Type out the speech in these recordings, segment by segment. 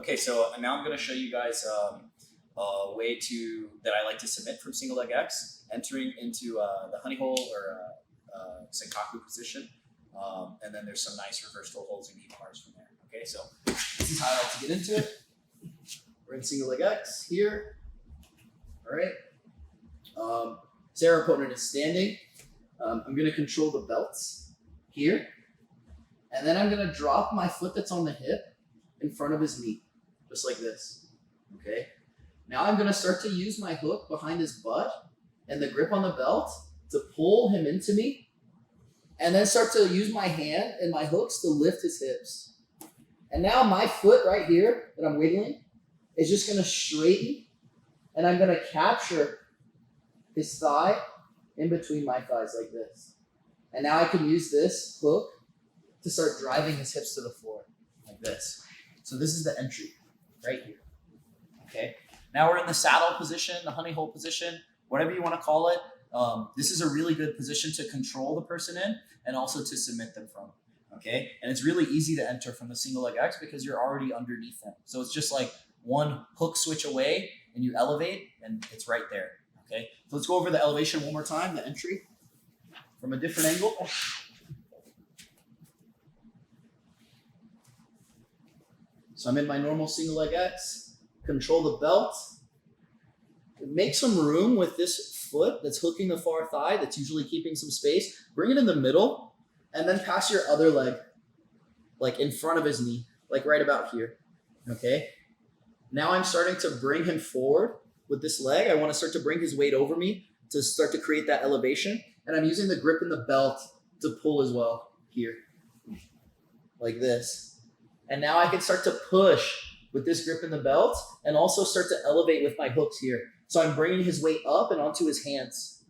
Okay, so now I'm going to show you guys a way that I like to submit from single leg X, entering into the honey hole or Senkaku position, and then there's some nice reverse toe holds and knee bars from there. Okay, so this is how I like to get into it. We're in single leg X here. All right. Say our opponent is standing. I'm going to control the belts here, and then I'm going to drop my foot that's on the hip in front of his knee, just like this. Okay. Now I'm going to start to use my hook behind his butt and the grip on the belt to pull him into me, and then start to use my hand and my hooks to lift his hips. And now my foot right here that I'm wiggling is just going to straighten, and I'm going to capture his thigh in between my thighs like this. And now I can use this hook to start driving his hips to the floor like this. So this is the entry right here. Okay. Now we're in the saddle position, the honey hole position, whatever you want to call it. This is a really good position to control the person in and also to submit them from. Okay. And it's really easy to enter from the single leg X because you're already underneath them. So it's just like one hook switch away and you elevate and it's right there. Okay. So let's go over the elevation one more time, the entry from a different angle. So I'm in my normal single leg X, control the belt, make some room with this foot that's hooking the far thigh, that's usually keeping some space, bring it in the middle, and then pass your other leg like in front of his knee, like right about here, okay? Now I'm starting to bring him forward with this leg. I want to start to bring his weight over me to start to create that elevation, and I'm using the grip in the belt to pull as well here, like this. And now I can start to push with this grip in the belt and also start to elevate with my hooks here. So I'm bringing his weight up and onto his hands.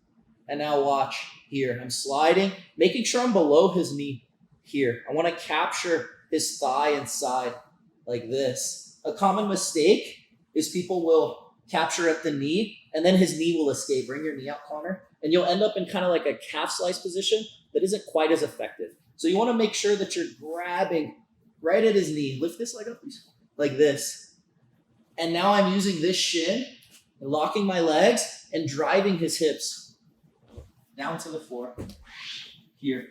And now watch here. I'm sliding, making sure I'm below his knee here. I want to capture his thigh inside like this. A common mistake is people will capture at the knee and then his knee will escape. Bring your knee out, Connor. And you'll end up in kind of like a calf slice position that isn't quite as effective. So you want to make sure that you're grabbing right at his knee. Lift this leg up, please. Like this. And now I'm using this shin, and locking my legs, and driving his hips down to the floor here.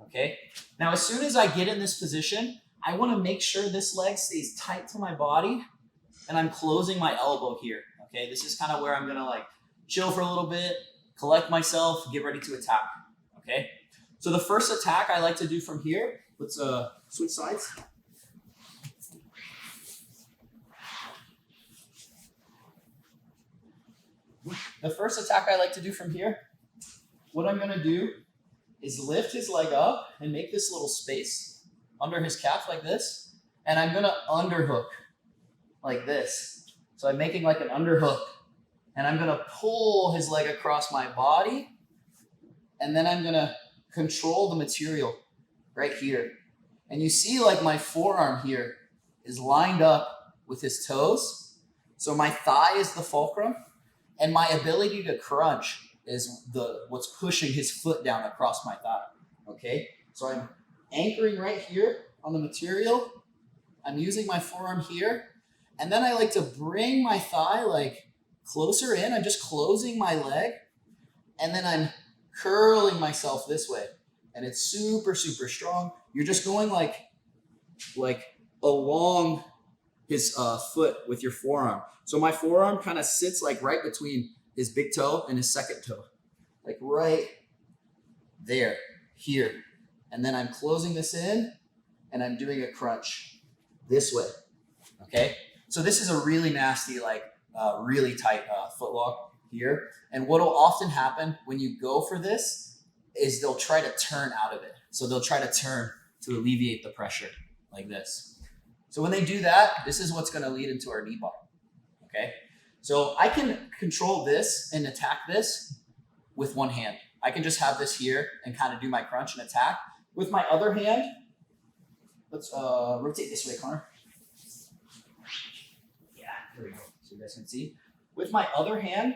Okay? Now, as soon as I get in this position, I want to make sure this leg stays tight to my body, and I'm closing my elbow here. Okay? This is kind of where I'm going to like chill for a little bit, collect myself, get ready to attack. Okay? So the first attack I like to do from here, let's switch sides. The first attack I like to do from here, what I'm going to do is lift his leg up and make this little space under his calf like this. And I'm going to underhook like this. So I'm making like an underhook. And I'm going to pull his leg across my body. And then I'm going to control the material right here. And you see like my forearm here is lined up with his toes. So my thigh is the fulcrum. And my ability to crunch is what's pushing his foot down across my thigh, okay? So I'm anchoring right here on the material. I'm using my forearm here. And then I like to bring my thigh like closer in. I'm just closing my leg. And then I'm curling myself this way. And it's super, super strong. You're just going like along his foot with your forearm. So my forearm kind of sits like right between his big toe and his second toe. Like right there, here. And then I'm closing this in and I'm doing a crunch this way, okay? So this is a really nasty, like really tight foot lock here. And what will often happen when you go for this is they'll try to turn out of it. So they'll try to turn to alleviate the pressure like this. So when they do that, this is what's going to lead into our knee bar, okay? So I can control this and attack this with one hand. I can just have this here and kind of do my crunch and attack. With my other hand, let's rotate this way, Connor. Yeah, there we go. So you guys can see. With my other hand,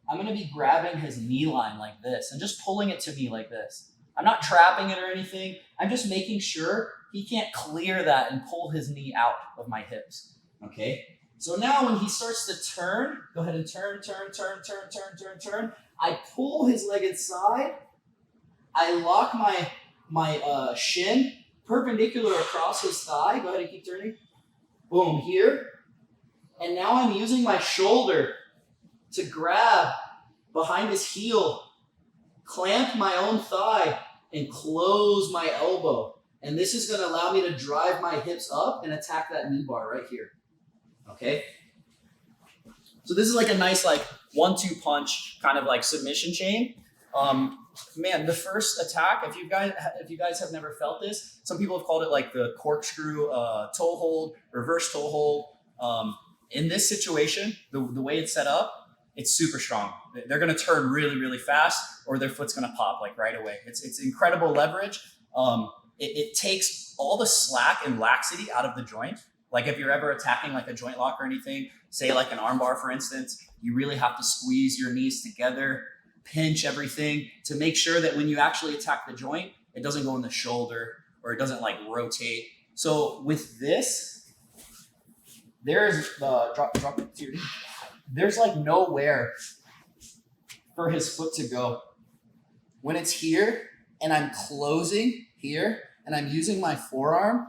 I'm going to be grabbing his knee line like this and just pulling it to me like this. I'm not trapping it or anything. I'm just making sure he can't clear that and pull his knee out of my hips, okay? So now when he starts to turn, go ahead and turn. I pull his leg inside. I lock my shin perpendicular across his thigh. Go ahead and keep turning. Boom, here. And now I'm using my shoulder to grab behind his heel, clamp my own thigh, and close my elbow. And this is going to allow me to drive my hips up and attack that knee bar right here. Okay? So this is like a nice like 1-2 punch kind of like submission chain. Man, the first attack, if you guys have never felt this, some people have called it like the corkscrew toe hold, reverse toe hold. In this situation, the way it's set up, it's super strong. They're going to turn really, really fast, or their foot's going to pop like right away. It's incredible leverage. It takes all the slack and laxity out of the joint. Like if you're ever attacking like a joint lock or anything, say like an arm bar, for instance, you really have to squeeze your knees together, pinch everything to make sure that when you actually attack the joint, it doesn't go in the shoulder or it doesn't like rotate. So with this, there's the drop it to your knee. There's like nowhere for his foot to go. When it's here and I'm closing here and I'm using my forearm,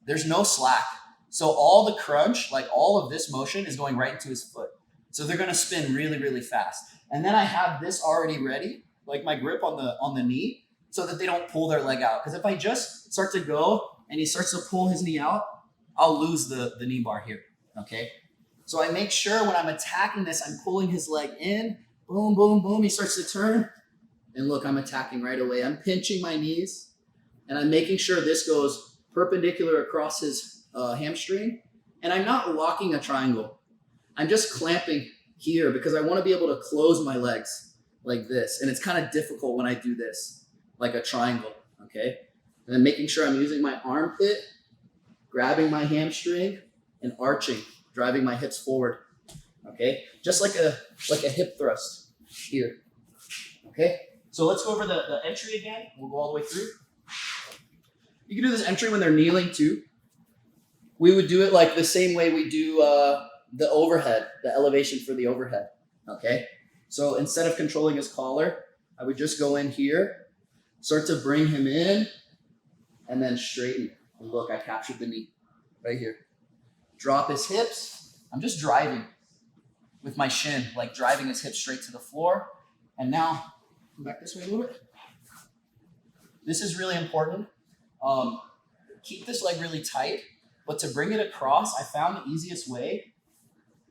there's no slack. So all the crunch, like all of this motion is going right into his foot. So they're going to spin really, really fast. And then I have this already ready, like my grip on the knee, so that they don't pull their leg out. Because if I just start to go and he starts to pull his knee out, I'll lose the knee bar here, okay? So I make sure when I'm attacking this, I'm pulling his leg in, boom, boom, boom. He starts to turn. And look, I'm attacking right away. I'm pinching my knees and I'm making sure this goes perpendicular across his hamstring. And I'm not locking a triangle. I'm just clamping here because I want to be able to close my legs like this. And it's kind of difficult when I do this, like a triangle, okay? And then making sure I'm using my armpit, grabbing my hamstring, and arching, driving my hips forward, okay? Just like a hip thrust here, okay? So let's go over the entry again. We'll go all the way through. You can do this entry when they're kneeling too. We would do it like the same way we do the overhead, the elevation for the overhead, okay? So instead of controlling his collar, I would just go in here, start to bring him in, and then straighten. And look, I captured the knee right here. Drop his hips. I'm just driving with my shin, like driving his hips straight to the floor. And now, come back this way a little bit. This is really important. Keep this leg really tight, but to bring it across, I found the easiest way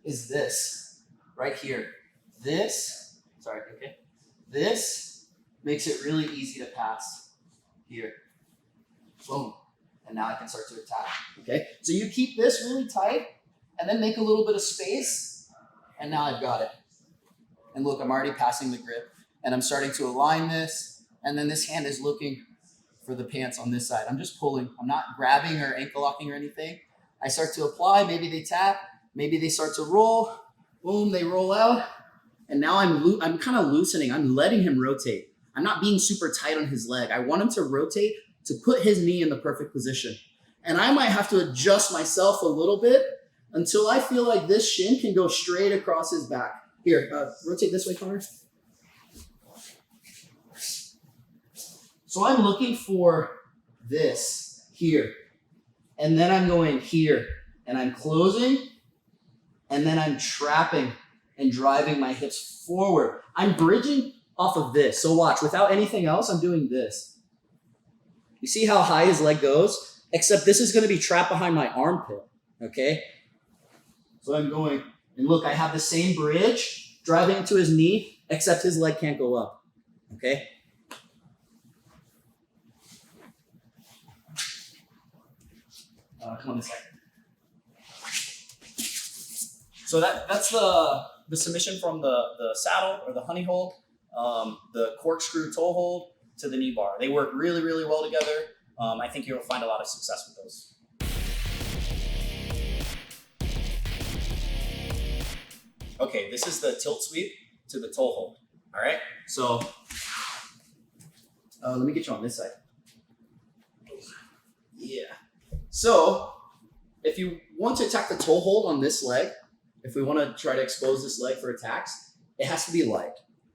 is this, right here. This makes it really easy to pass here. Boom. And now I can start to attack, okay? So you keep this really tight and then make a little bit of space, and now I've got it. And look, I'm already passing the grip, and I'm starting to align this, and then this hand is looking for the pants on this side. I'm just pulling. I'm not grabbing or ankle locking or anything. I start to apply. Maybe they tap. Maybe they start to roll. Boom, they roll out. And now I'm kind of loosening. I'm letting him rotate. I'm not being super tight on his leg. I want him to rotate to put his knee in the perfect position. And I might have to adjust myself a little bit until I feel like this shin can go straight across his back. Here, rotate this way, Connor. So I'm looking for this here. And then I'm going here. And I'm closing. And then I'm trapping and driving my hips forward. I'm bridging off of this. So watch, without anything else, I'm doing this. You see how high his leg goes? Except this is going to be trapped behind my armpit, okay? So I'm going, and look, I have the same bridge driving into his knee, except his leg can't go up, okay? Come on this side. So that's the submission from the saddle or the honey hold, the corkscrew toe hold to the knee bar. They work really, really well together. I think you'll find a lot of success with those. Okay, this is the tilt sweep to the toe hold. All right, so Let me get you on this side. Yeah. So if you want to attack the toe hold on this leg, if we want to try to expose this leg for attacks, it has to be light.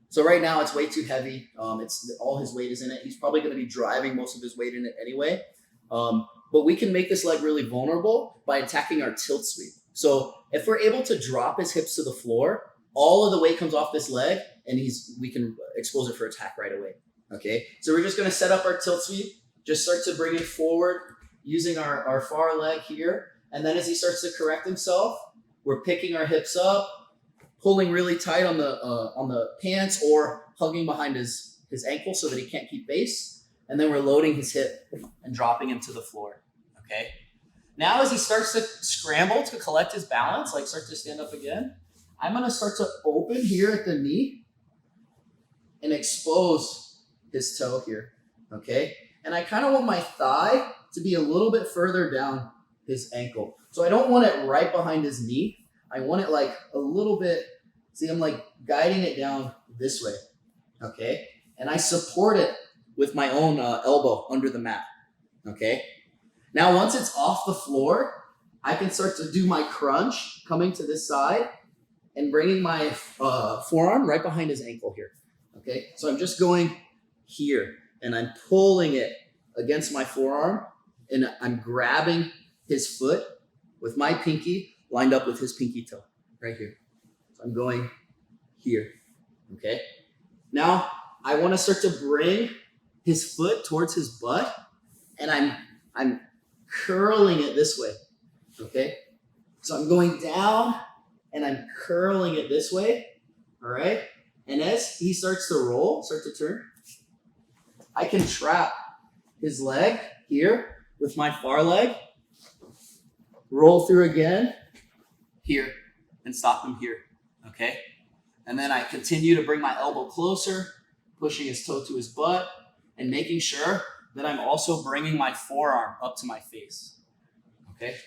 So right now it's way too heavy. It's all his weight is in it. He's probably going to be driving most of his weight in it anyway. But we can make this leg really vulnerable by attacking our tilt sweep. So if we're able to drop his hips to the floor, all of the weight comes off this leg, and we can expose it for attack right away. Okay, so we're just going to set up our tilt sweep. Just start to bring it forward using our far leg here, and then as he starts to correct himself, we're picking our hips up, pulling really tight on the pants, or hugging behind his ankle so that he can't keep base, and then we're loading his hip and dropping him to the floor. Okay. Now as he starts to scramble to collect his balance, like start to stand up again, I'm going to start to open here at the knee and expose his toe here. Okay. And I kind of want my thigh to be a little bit further down his ankle. So I don't want it right behind his knee. I want it like a little bit, see, I'm like guiding it down this way. Okay. And I support it with my own elbow under the mat. Okay. Now, once it's off the floor, I can start to do my crunch coming to this side and bringing my forearm right behind his ankle here. Okay. So I'm just going here and I'm pulling it against my forearm and I'm grabbing his foot with my pinky lined up with his pinky toe right here. So I'm going here. Okay. Now I want to start to bring his foot towards his butt and I'm curling it this way. Okay. So I'm going down and I'm curling it this way. All right. And as he starts to roll, start to turn, I can trap his leg here with my far leg, roll through again here and stop him here. Okay. And then I continue to bring my elbow closer, pushing his toe to his butt and making sure that I'm also bringing my forearm up to my face. Okay.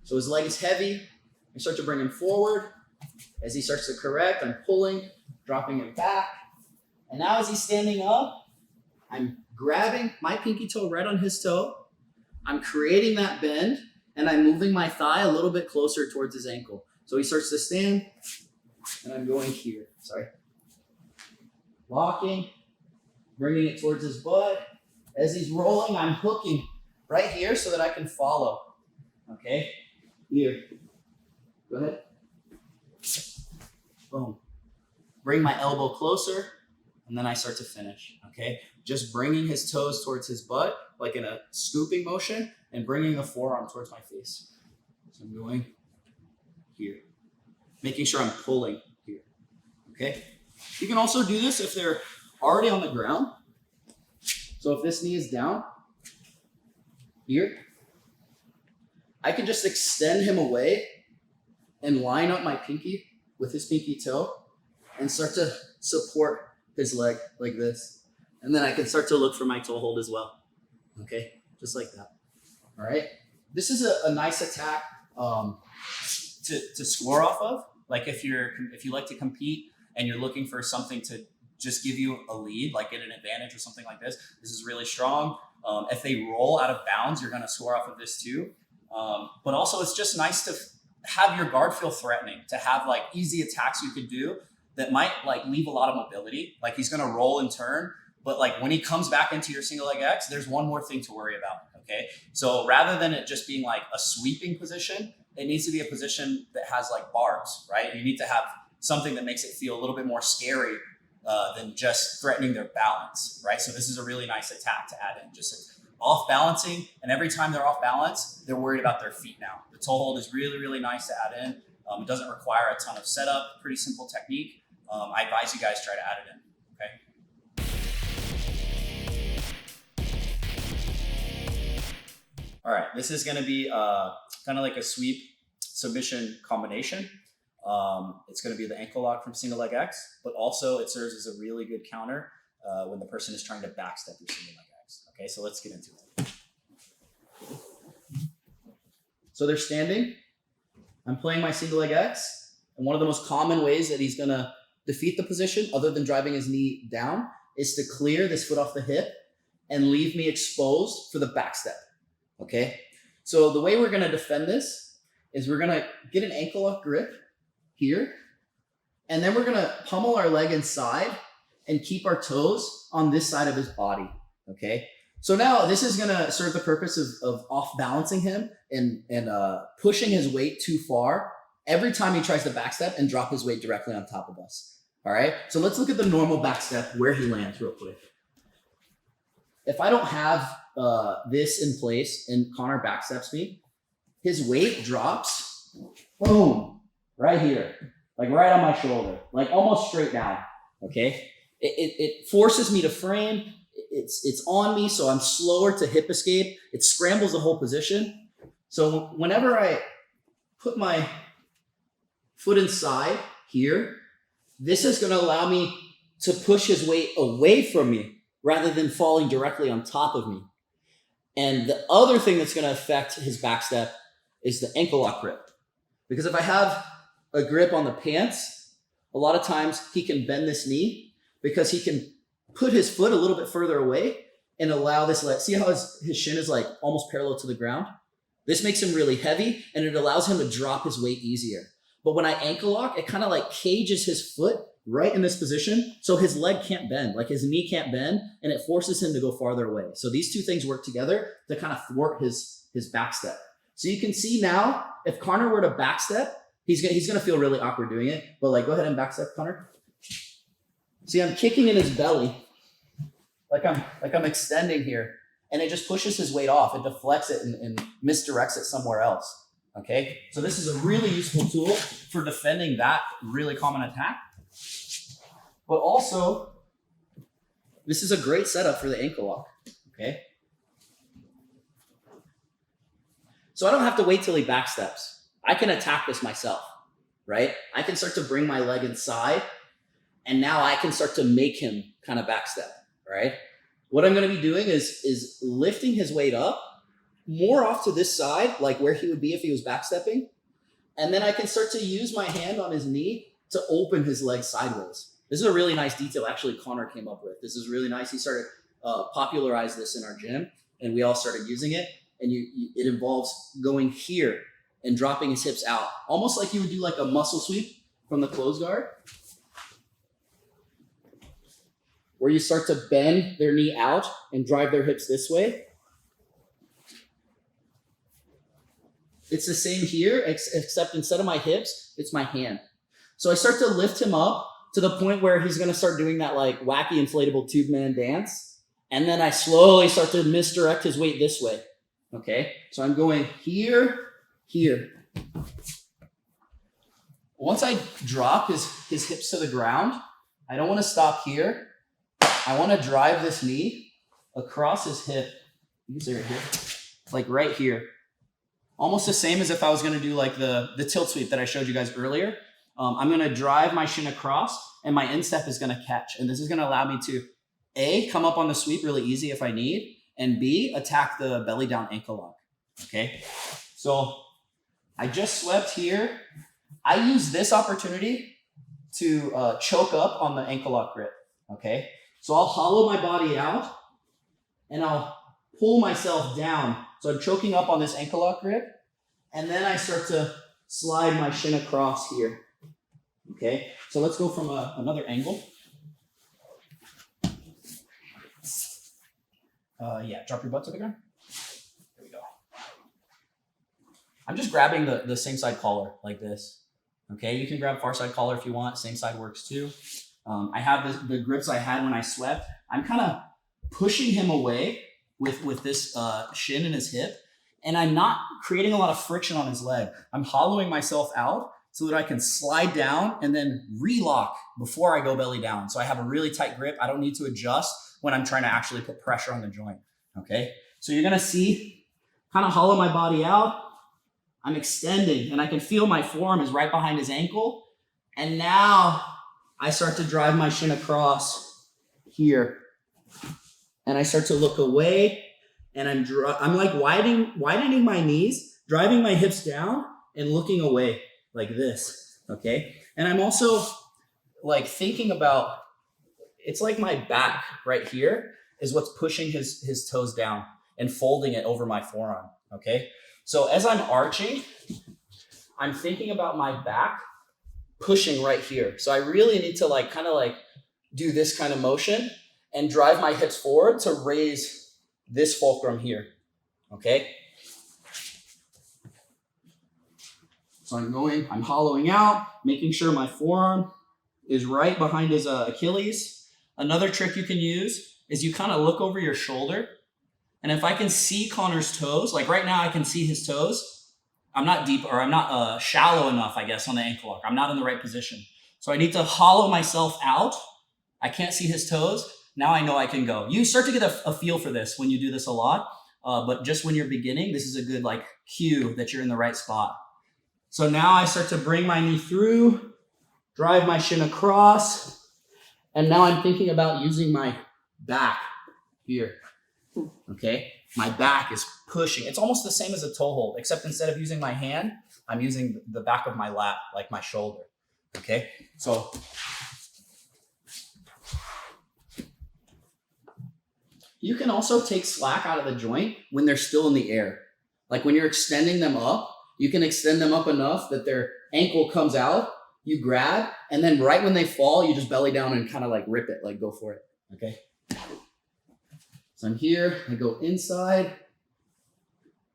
So his leg is heavy. I start to bring him forward. As he starts to correct, I'm pulling, dropping him back. And now as he's standing up, I'm grabbing my pinky toe right on his toe. I'm creating that bend, and I'm moving my thigh a little bit closer towards his ankle. So he starts to stand, and I'm going here. Sorry. Locking, bringing it towards his butt. As he's rolling, I'm hooking right here so that I can follow. Okay? Here. Go ahead. Boom. Bring my elbow closer, and then I start to finish. Okay? Just bringing his toes towards his butt, like in a scooping motion, and bringing the forearm towards my face. So I'm going here. Making sure I'm pulling here. Okay? You can also do this if they're already on the ground. So if this knee is down, here, I can just extend him away and line up my pinky with his pinky toe and start to support his leg like this. And then I can start to look for my toe hold as well. Okay, just like that. All right. This is a nice attack to score off of. Like if you like to compete and you're looking for something to just give you a lead, like get an advantage or something like this, this is really strong. If they roll out of bounds, you're going to score off of this too. But also it's just nice to have your guard feel threatening, to have like easy attacks you could do that might like leave a lot of mobility. Like he's going to roll and turn, but like when he comes back into your single leg X, there's one more thing to worry about. Okay. So rather than it just being like a sweeping position, it needs to be a position that has like barbs, right? You need to have something that makes it feel a little bit more scary than just threatening their balance, right? So this is a really nice attack to add in, just off balancing. And every time they're off balance, they're worried about their feet now. The toe hold is really, really nice to add in. It doesn't require a ton of setup, pretty simple technique. I advise you guys try to add it in. All right, this is going to be kind of like a sweep submission combination. It's going to be the ankle lock from single leg X, but also it serves as a really good counter when the person is trying to backstep your single leg X. Okay, so let's get into it. So they're standing. I'm playing my single leg X, And one of the most common ways that he's gonna defeat the position, other than driving his knee down, is to clear this foot off the hip and leave me exposed for the back step. Okay? So the way we're gonna defend this is we're gonna get an ankle lock grip here, and then we're gonna pummel our leg inside and keep our toes on this side of his body. Okay? So now this is gonna serve the purpose of off balancing him and pushing his weight too far every time he tries to back step and drop his weight directly on top of us. All right, so let's look at the normal back step where he lands real quick. If I don't have this in place and Connor back steps me, his weight drops, boom, right here, like right on my shoulder, like almost straight down, okay? It forces me to frame. It's on me, so I'm slower to hip escape. It scrambles the whole position. So whenever I put my foot inside here, this is going to allow me to push his weight away from me rather than falling directly on top of me. And the other thing that's going to affect his back step is the ankle lock grip. Because if I have a grip on the pants, a lot of times he can bend this knee because he can put his foot a little bit further away and allow this leg. See how his shin is like almost parallel to the ground? This makes him really heavy and it allows him to drop his weight easier. But when I ankle lock, it kind of like cages his foot right in this position. So his leg can't bend, like his knee can't bend, and it forces him to go farther away. So these two things work together to kind of thwart his back step. So you can see now, if Connor were to back step, he's gonna feel really awkward doing it. But like, go ahead and back step, Connor. See, I'm kicking in his belly, like I'm extending here, and it just pushes his weight off. It deflects it and misdirects it somewhere else. Okay, so this is a really useful tool for defending that really common attack. But also, this is a great setup for the ankle lock. Okay, so I don't have to wait till he back steps. I can attack this myself, right? I can start to bring my leg inside, and now I can start to make him kind of back step, right? What I'm going to be doing is lifting his weight up more off to this side, like where he would be if he was backstepping. And then I can start to use my hand on his knee to open his leg sideways. This is a really nice detail actually Connor came up with. This is really nice. He started popularized this in our gym and we all started using it. And it involves going here and dropping his hips out, almost like you would do like a muscle sweep from the close guard, where you start to bend their knee out and drive their hips this way. It's the same here, except instead of my hips, it's my hand. So I start to lift him up to the point where he's going to start doing that like wacky inflatable tube man dance. And then I slowly start to misdirect his weight this way. Okay, so I'm going here, here. Once I drop his hips to the ground, I don't want to stop here. I want to drive this knee across his hip. You can see right here, like right here. Almost the same as if I was going to do like the tilt sweep that I showed you guys earlier. I'm going to drive my shin across and my instep is going to catch. And this is going to allow me to A, come up on the sweep really easy if I need, and B, attack the belly down ankle lock. Okay, so I just swept here. I use this opportunity to choke up on the ankle lock grip. Okay, so I'll hollow my body out and I'll pull myself down. So I'm choking up on this ankle lock grip, and then I start to slide my shin across here. Okay, so let's go from another angle. Drop your butt to the ground. There we go. I'm just grabbing the same side collar like this. Okay, you can grab far side collar if you want. Same side works too. I have the grips I had when I swept. I'm kind of pushing him away with this shin in his hip, and I'm not creating a lot of friction on his leg. I'm hollowing myself out so that I can slide down and then relock before I go belly down. So I have a really tight grip. I don't need to adjust when I'm trying to actually put pressure on the joint. Okay, so you're gonna see, kind of hollow my body out. I'm extending, and I can feel my forearm is right behind his ankle. And now I start to drive my shin across here. And I start to look away, and I'm like widening my knees, driving my hips down and looking away like this. Okay. And I'm also like thinking about, it's like my back right here is what's pushing his toes down and folding it over my forearm. Okay. So as I'm arching, I'm thinking about my back pushing right here. So I really need to like kind of like do this kind of motion and drive my hips forward to raise this fulcrum here. Okay. So I'm hollowing out, making sure my forearm is right behind his Achilles. Another trick you can use is you kind of look over your shoulder. And if I can see Connor's toes, like right now I can see his toes, I'm not deep, or I'm not shallow enough, I guess, on the ankle lock. I'm not in the right position. So I need to hollow myself out. I can't see his toes. Now I know I can go. You start to get a feel for this when you do this a lot. But just when you're beginning, this is a good like cue that you're in the right spot. So now I start to bring my knee through, drive my shin across, and now I'm thinking about using my back here. Okay, my back is pushing. It's almost the same as a toe hold, except instead of using my hand, I'm using the back of my lat, like my shoulder. Okay, so you can also take slack out of the joint when they're still in the air. Like when you're extending them up, you can extend them up enough that their ankle comes out, you grab, and then right when they fall, you just belly down and kind of like rip it, like go for it, okay? So I'm here, I go inside,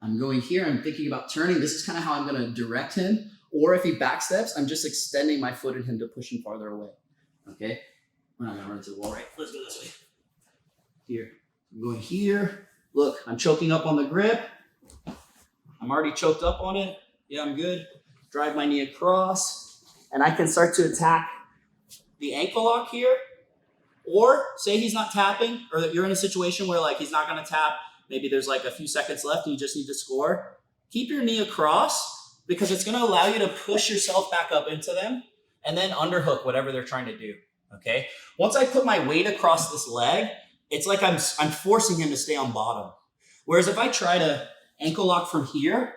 I'm going here, I'm thinking about turning. This is kind of how I'm gonna direct him. Or if he backsteps, I'm just extending my foot in him to push him farther away, okay? I'm not gonna run into the wall, right? Let's go this way. Here, I'm going here. Look, I'm choking up on the grip. I'm already choked up on it. Yeah, I'm good. Drive my knee across, and I can start to attack the ankle lock here. Or say he's not tapping, or that you're in a situation where like he's not gonna tap, maybe there's like a few seconds left and you just need to score. Keep your knee across because it's gonna allow you to push yourself back up into them and then underhook whatever they're trying to do, okay? Once I put my weight across this leg, it's like I'm forcing him to stay on bottom. Whereas if I try to ankle lock from here,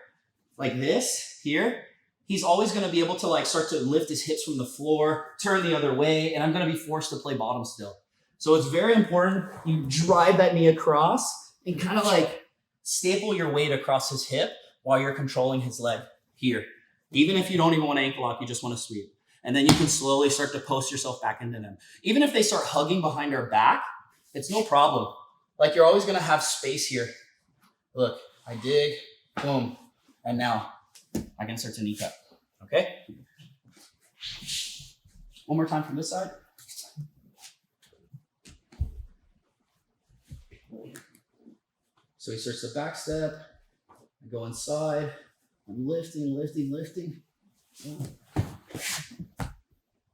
like this, here, he's always going to be able to like start to lift his hips from the floor, turn the other way, and I'm going to be forced to play bottom still. So it's very important you drive that knee across and kind of like staple your weight across his hip while you're controlling his leg here. Even if you don't even want to ankle lock, you just want to sweep. And then you can slowly start to post yourself back into them. Even if they start hugging behind our back, it's no problem. Like you're always going to have space here. Look, I dig, boom, and now I can start to knee tap, okay? One more time from this side. So he starts the back step, I go inside, I'm lifting.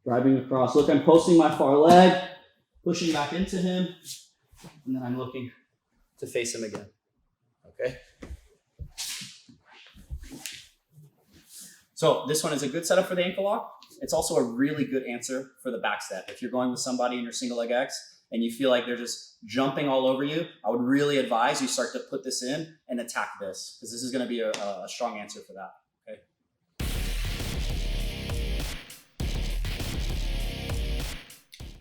Driving across, look, I'm posting my far leg, pushing back into him, and then I'm looking to face him again, okay? So this one is a good setup for the ankle lock. It's also a really good answer for the back step. If you're going with somebody in your single leg X and you feel like they're just jumping all over you, I would really advise you start to put this in and attack this, because this is going to be a strong answer for that, okay?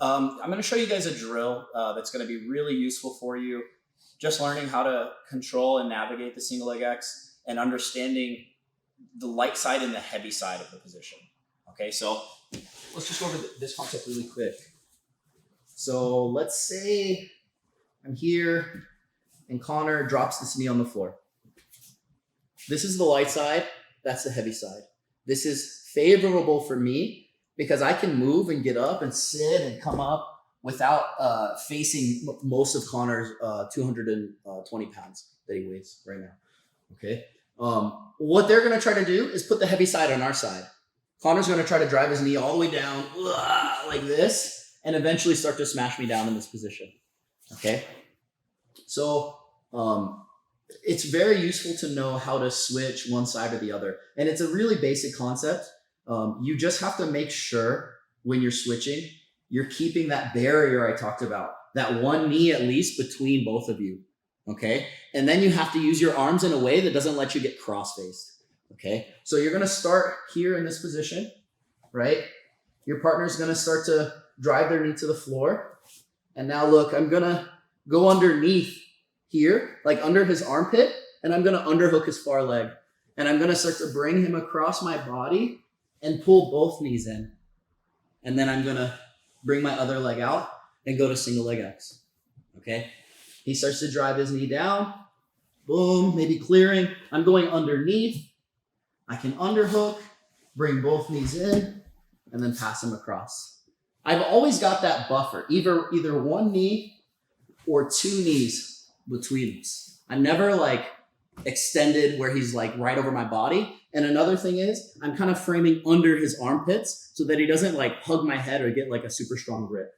I'm going to show you guys a drill that's going to be really useful for you. Just learning how to control and navigate the single leg X and understanding the light side and the heavy side of the position. Okay, so let's just go over this concept really quick. So let's say I'm here and Connor drops this knee on the floor. This is the light side, that's the heavy side. This is favorable for me because I can move and get up and sit and come up without facing most of Connor's 220 pounds that he weighs right now, okay? What they're gonna try to do is put the heavy side on our side. Connor's gonna try to drive his knee all the way down like this and eventually start to smash me down in this position, okay? So it's very useful to know how to switch one side or the other. And it's a really basic concept. You just have to make sure when you're switching, you're keeping that barrier I talked about, that one knee at least between both of you, okay? And then you have to use your arms in a way that doesn't let you get cross-faced, okay? So you're gonna start here in this position. right? Your partner's gonna start to drive their knee to the floor. And now look, I'm gonna go underneath here, like under his armpit, and I'm gonna underhook his far leg. And I'm gonna start to bring him across my body and pull both knees in. And then I'm gonna bring my other leg out and go to single leg X, okay? He starts to drive his knee down, boom, maybe clearing. I'm going underneath. I can underhook, bring both knees in, and then pass him across. I've always got that buffer, either one knee or two knees between us. I'm never like extended where he's like right over my body. And another thing is I'm kind of framing under his armpits so that he doesn't like hug my head or get like a super strong grip,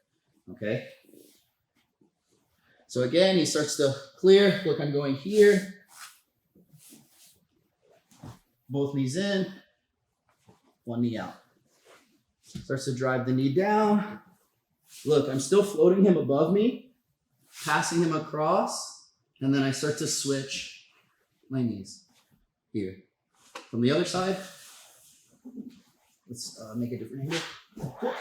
okay? So again, he starts to clear. Look, I'm going here. Both knees in, one knee out. Starts to drive the knee down. Look, I'm still floating him above me, passing him across, and then I start to switch my knees here. From the other side, let's make a different angle.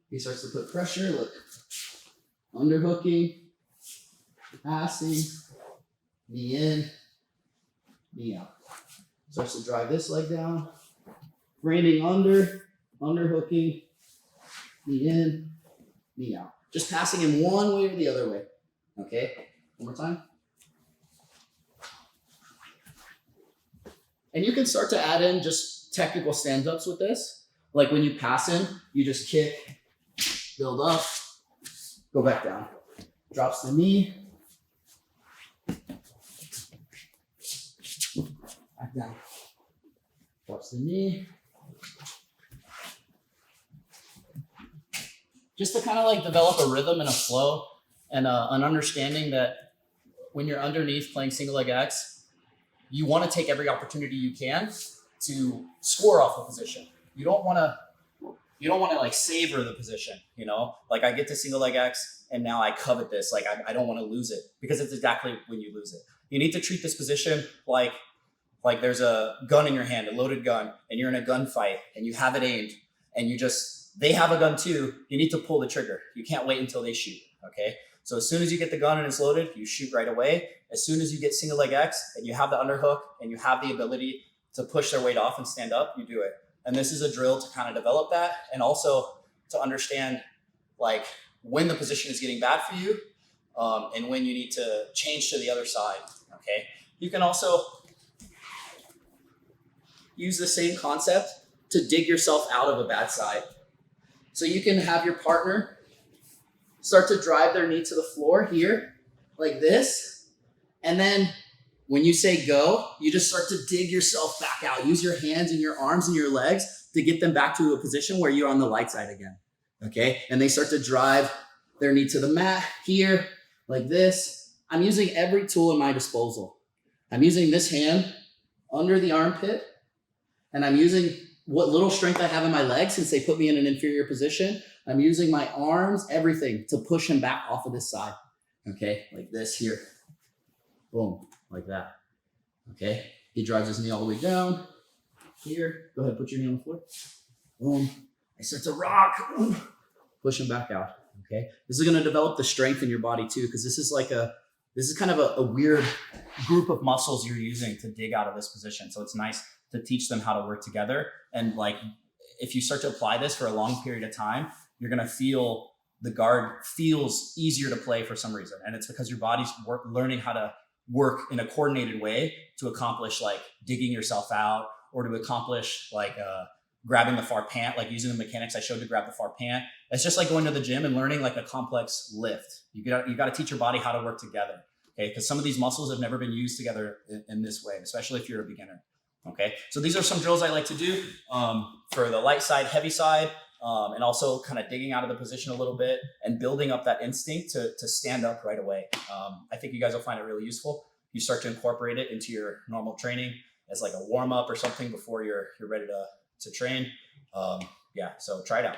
He starts to put pressure, look, underhooking, passing, knee in, knee out. Starts to drive this leg down, framing under, underhooking, knee in, knee out. Just passing him one way or the other way, okay? One more time. And you can start to add in just technical stand-ups with this. Like when you pass him, you just kick, build up, go back down. Drops the knee. Back down. Drops the knee. Just to kind of like develop a rhythm and a flow and an understanding that when you're underneath playing single leg X, you want to take every opportunity you can to score off the position. You don't want to like savor the position, you know? Like I get to single leg X and now I covet this. Like I don't want to lose it because it's exactly when you lose it. You need to treat this position like there's a gun in your hand, a loaded gun, and you're in a gunfight and you have it aimed and they have a gun too. You need to pull the trigger. You can't wait until they shoot, okay? So as soon as you get the gun and it's loaded, you shoot right away. As soon as you get single leg X and you have the underhook and you have the ability to push their weight off and stand up, you do it. And this is a drill to kind of develop that and also to understand like when the position is getting bad for you and when you need to change to the other side, okay? You can also use the same concept to dig yourself out of a bad side. So you can have your partner start to drive their knee to the floor here, like this. And then when you say go, you just start to dig yourself back out. Use your hands and your arms and your legs to get them back to a position where you're on the light side again, okay? And they start to drive their knee to the mat here, like this. I'm using every tool at my disposal. I'm using this hand under the armpit, and I'm using what little strength I have in my legs since they put me in an inferior position. I'm using my arms, everything to push him back off of this side, okay? Like this here, boom, like that, okay? He drives his knee all the way down here. Go ahead, put your knee on the floor. Boom, I start to rock, boom. Push him back out, okay? This is gonna develop the strength in your body too, because this is kind of a weird group of muscles you're using to dig out of this position. So it's nice to teach them how to work together. And like, if you start to apply this for a long period of time, you're going to feel the guard feels easier to play for some reason. And it's because your body's learning how to work in a coordinated way to accomplish like digging yourself out or to accomplish like grabbing the far pant, like using the mechanics I showed to grab the far pant. It's just like going to the gym and learning like a complex lift. You got to teach your body how to work together. Okay. Because some of these muscles have never been used together in this way, especially if you're a beginner. Okay, so these are some drills I like to do for the light side, heavy side, and also kind of digging out of the position a little bit and building up that instinct to stand up right away. I think you guys will find it really useful. You start to incorporate it into your normal training as like a warm up or something before you're ready to train. Yeah, so try it out.